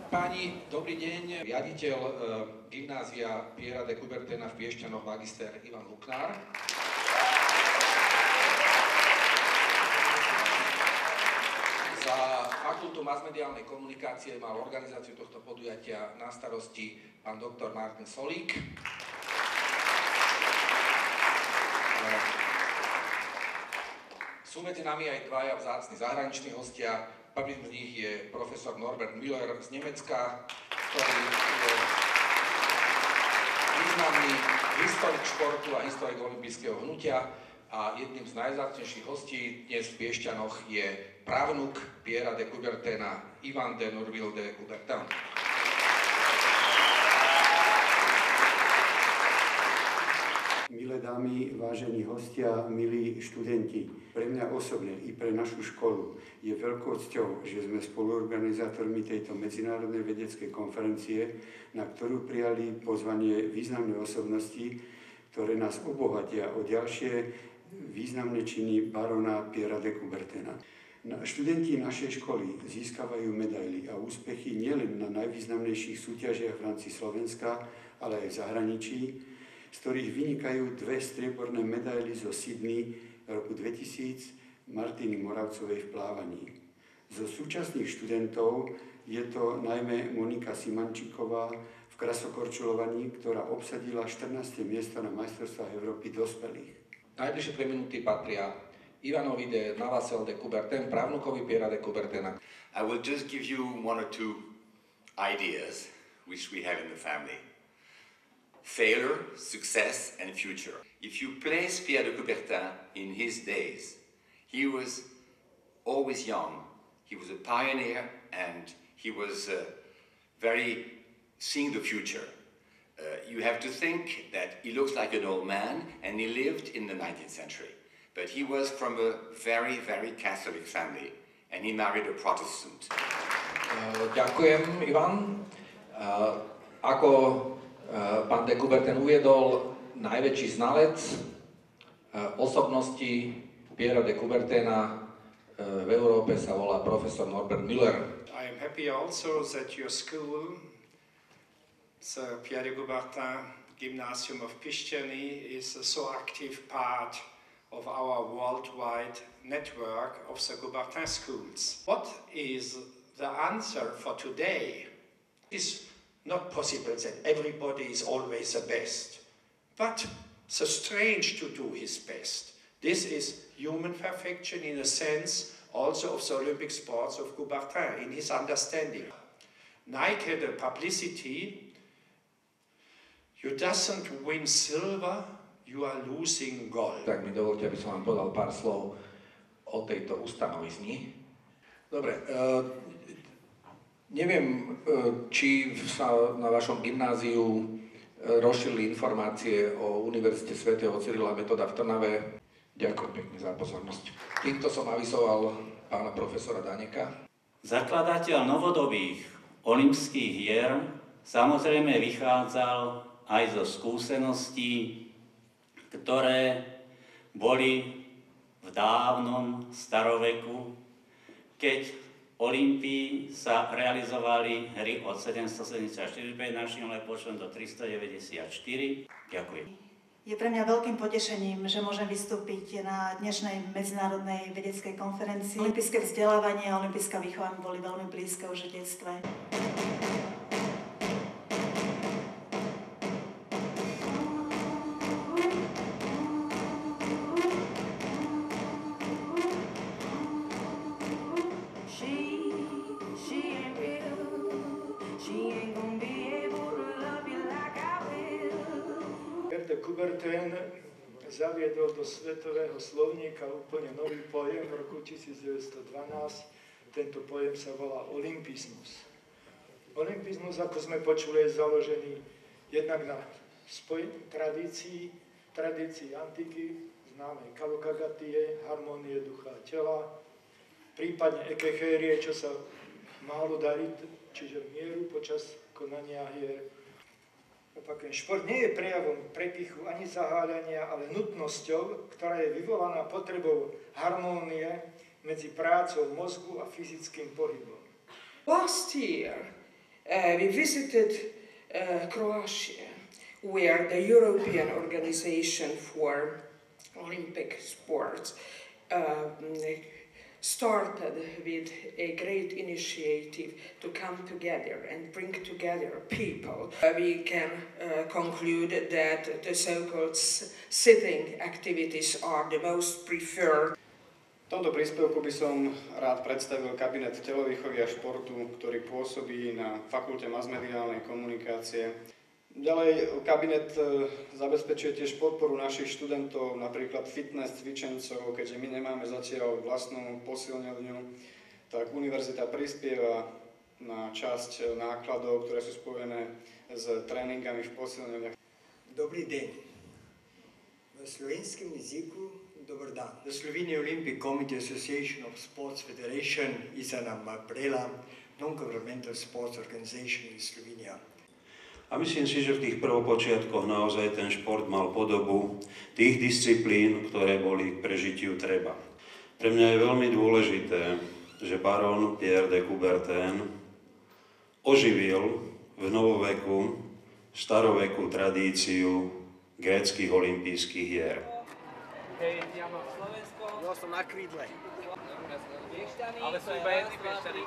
Páni, dobrý deň. Riaditeľ gymnázia Piera de Coubertina v Piešťanoch, magister Ivan Luknár. Za fakultu masmediálnej komunikácie mal organizáciu tohto podujatia na starosti pán doktor Martin Solík. Sú medzi nami aj dvaja vzácni zahraniční hostia. Prvým z nich je profesor Norbert Müller z Nemecka, ktorý je významný historik športu a historik olympijského hnutia. A jedným z najvzácnejších hostí dnes v Piešťanoch je právnuk Piera de Coubertina, Ivan de Norville de Coubertin. Milé dámy, vážení hostia, milí študenti, pre mňa osobne i pre našu školu je veľkou cťou, že sme spoluorganizátormi tejto medzinárodnej vedeckej konferencie, na ktorú prijali pozvanie významné osobnosti, ktoré nás obohatia o ďalšie významné činy barona Piera de Coubertina. Študenti našej školy získavajú medaily a úspechy nielen na najvýznamnejších súťažiach v rámci Slovenska, ale aj v zahraničí, z ktorých vynikajú dve strieborné medaily zo Sydney roku 2000 Martiny Moravcovej v plávaní. Zo súčasných študentov je to najmä Monika Simančíková v krasokorčulovaní, ktorá obsadila 14. miesto na majstrovstvách Európy dospelých. Najbližšie 2 minúty patria Ivanovi de Navassel de Coubertin, právnukovi Piera de Coubertina. I will just give you one or two ideas which we have in the family. Failure, success, and future. If you place Pierre de Coubertin in his days, he was always young. He was a pioneer, and he was very seeing the future. You have to think that he looks like an old man, and he lived in the 19th century. But he was from a very, very Catholic family, and he married a Protestant. Ďakujem, Ivan. Ako pán de Coubertin uviedol, najväčší znalec osobnosti Piera de Coubertina v Európe sa volá profesor Norbert Müller. I am happy also that your school, the Pierre de Coubertin Gymnasium of Piešťany, is a so active part of our worldwide network of the Coubertin schools. What is the answer for today? It's not possible that everybody is always the best, but so strange to do his best. This is human perfection in a sense also of the Olympic sports of Coubertin in his understanding. Nike had a publicity, you doesn't win silver, you are losing gold. Tak mi dovolte, aby som vám povedal pár slov o tejto ustanovizni. Dobre, neviem, či sa na vašom gymnáziu rozšírili informácie o Univerzite svätého Cyrila Metoda v Trnave. Ďakujem pekne za pozornosť. Týmto som avizoval pána profesora Daneka. Zakladateľ novodobých olympských hier samozrejme vychádzal aj zo skúseností, ktoré boli v dávnom staroveku, keď Olympii sa realizovali hry od 774 pred našim letošom do 394. Ďakujem. Je pre mňa veľkým potešením, že môžem vystúpiť na dnešnej medzinárodnej vedeckej konferencii. Olympijské vzdelávanie a olympijská výchova boli veľmi blízke už v detstve. Coubertin zaviedol do svetového slovníka úplne nový pojem v roku 1912. Tento pojem sa volá olympizmus. Olympizmus, ako sme počuli, je založený jednak na tradícii antiky, známej kalokagatie, harmónie ducha a tela, prípadne ekechérie, čo sa málo darí, čiže mieru počas konania hier. Opakujem, šport nie je prejavom prepichu ani zaháľania, ale nutnosťou, ktorá je vyvolaná potrebou harmónie medzi prácou mozgu a fyzickým pohybom. Last year, We visited Croatia, where the European Organization for Olympic Sports started with a great initiative to come together and bring together people. We can conclude that the so-called sitting activities are the most preferred. V tomto príspevku by som rád predstavil kabinet telovýchovy a športu, ktorý pôsobí na Fakulte masmediálnej komunikácie. Ďalej, kabinet zabezpečuje tiež podporu našich študentov, napríklad fitness cvičencov, keďže my nemáme zatiaľ vlastnú posilňovňu, tak univerzita prispieva na časť nákladov, ktoré sú spojené s tréningami v posilňovniach. Dobrý deň. V slovenskom jazyku dobar dan. The Slovenian Olympic Committee Association of Sports Federation is an umbrella non-governmental sports organization in Slovenia. A myslím si, že v tých prvopočiatkoch naozaj ten šport mal podobu tých disciplín, ktoré boli k prežitiu treba. Pre mňa je veľmi dôležité, že barón Pierre de Coubertin oživil v novoveku staroveku tradíciu gréckych olympijských hier. Hej, ja mám Slovensko. Ja som na krídle. Ale sú iba jedni piešťaní,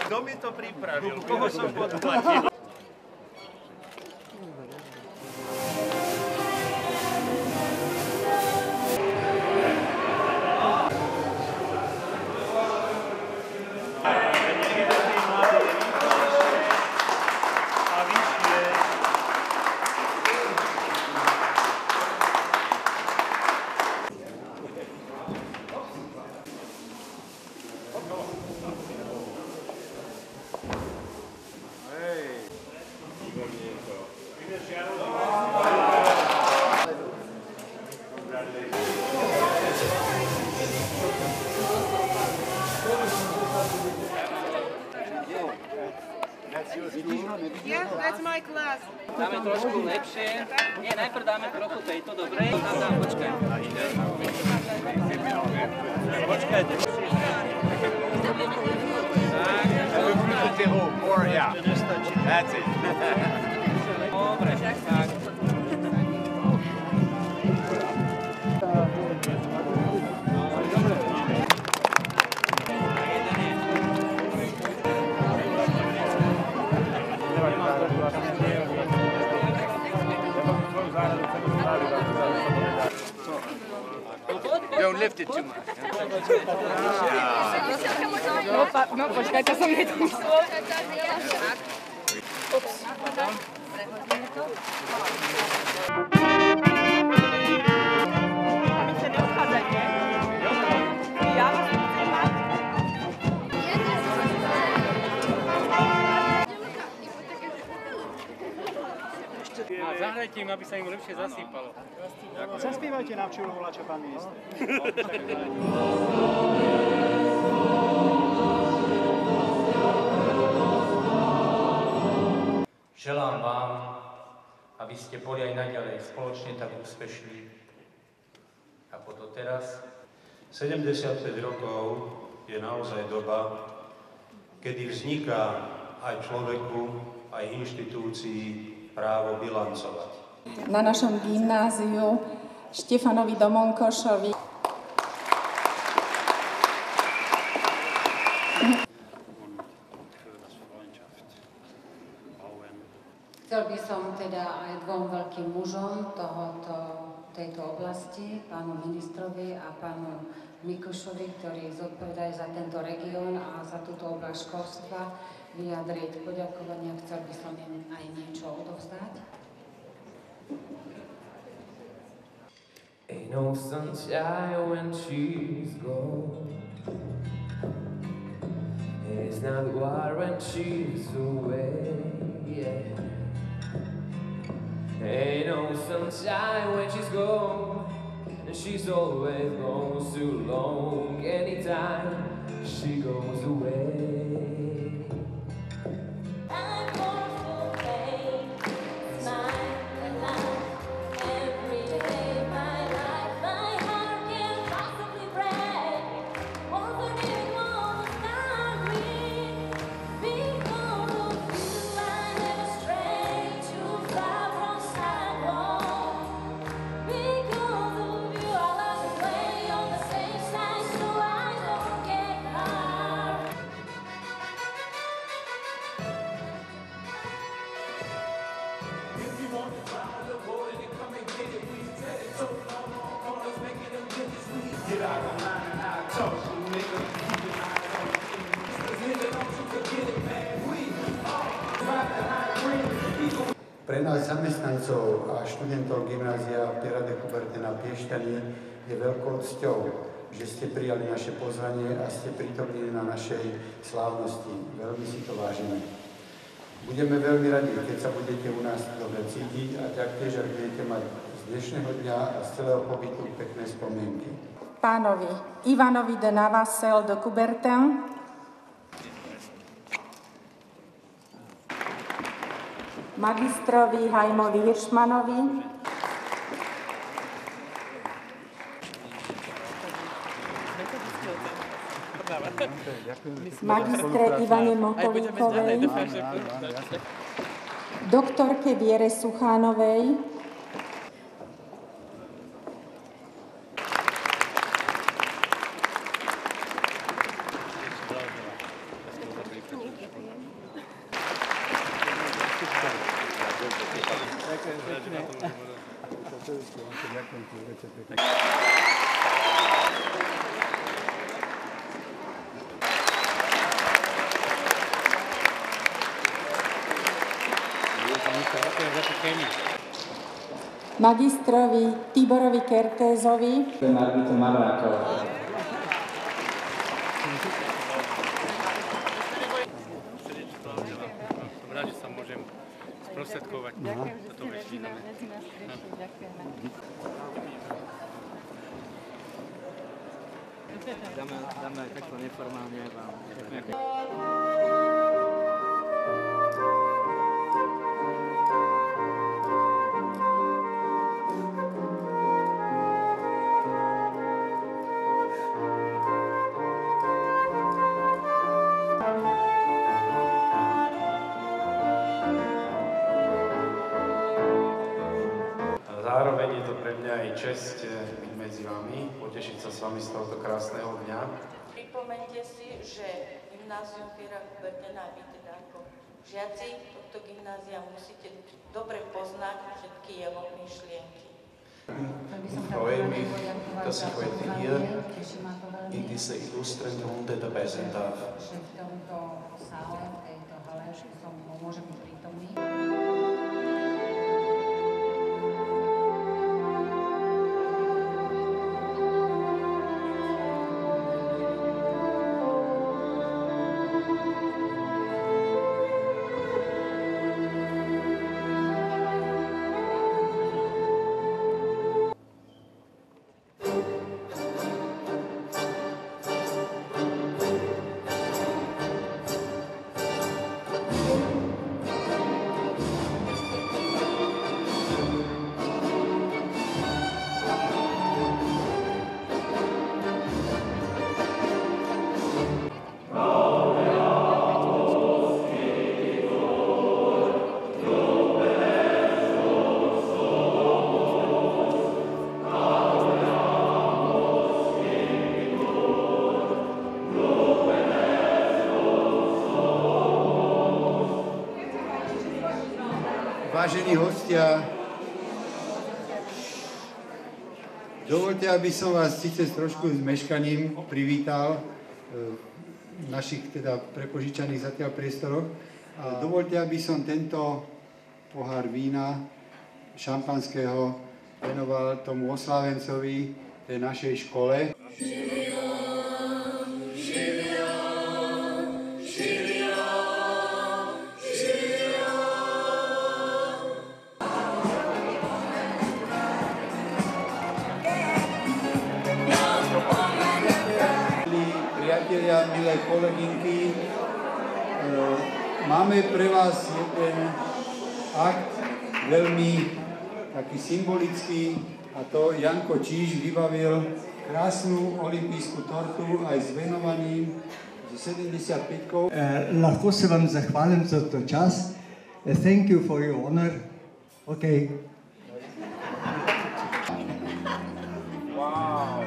Kto mi to pripravil? Koho som podplatil? Yeah, that's my class. Dáme trošku lepšie. Nie, najprv dáme trochu tejto, dobre? Počkaj. Počkajte. That's it. Dobre, tak. Don't lift it too much. No počkaj, to som nedomyslel. Ups. Vy sa neodchádzajte. Ja vás chcem mať. Zahrajte im, aby sa im lepšie zasýpalo. Zaspívajte nám, čo volá, čo pán minister. Želám vám, aby ste boli aj naďalej spoločne tak úspešní, ako doteraz. 75 rokov je naozaj doba, kedy vzniká aj človeku, aj inštitúcii právo bilancovať. Na našom gymnáziu Štefanovi Domonkošovi chcel by som teda aj dvom veľkým mužom tejto oblasti, pánu ministrovi a pánu Mikušovi, ktorí zodpovedajú za tento región a za túto oblasť školstva, vyjadriť poďakovania. Chcel by som im aj niečo odovzdať. Ain't no sunshine when she's gone. It's not war when she's away. Yeah. Ain't no sunshine when she's gone. And she's always gone too long. Anytime she goes away. Pre nás zamestnancov a študentov gymnázia Piera de Coubertina Piešťany je veľkou cťou, že ste prijali naše pozvanie a ste prítomní na našej slávnosti. Veľmi si to vážime. Budeme veľmi radi, keď sa budete u nás dobre cítiť a taktiež, ak budete mať z dnešného dňa a z celého pobytu pekné spomienky. Pánovi Ivanovi de Navassel de Coubertin, magistrovi Hajmovi Hiršmanovi, magistre Ivane Motolíkovej, doktorke Viere Suchánovej, magistrovi Tiborovi Kertézovi, Margite Marláková. Rád, že sa môžem sprostredkovať. Toto večítame. Dáme aj takto neformálne vám. Zároveň je to pre mňa aj česť byť medzi vami, potešiť sa s vami z tohto krásneho dňa. Pripomeňte si, že gymnázium Piera Coubertina, vy teda ako žiaci tohto gymnázia musíte dobre poznať všetky jeho myšlienky. Freue mich, dass ich heute hier in dieser illustren Runde dabei sein darf. vážení hostia, dovoľte, aby som vás síce s trošku zmeškaním privítal v našich teda prepožičaných zatiaľ priestoroch. A dovoľte, aby som tento pohár vína šampanského venoval tomu oslávencovi tej našej škole. Priatelia, milé kolegynky, máme pre vás jeden akt veľmi taký symbolický, a to Janko Číž vybavil krásnu olympijskú tortu aj s venovaním so 75-kou. Lahko se vám zahvalim za to čas. Thank you for your honor. Okay. Wow.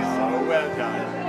So well done.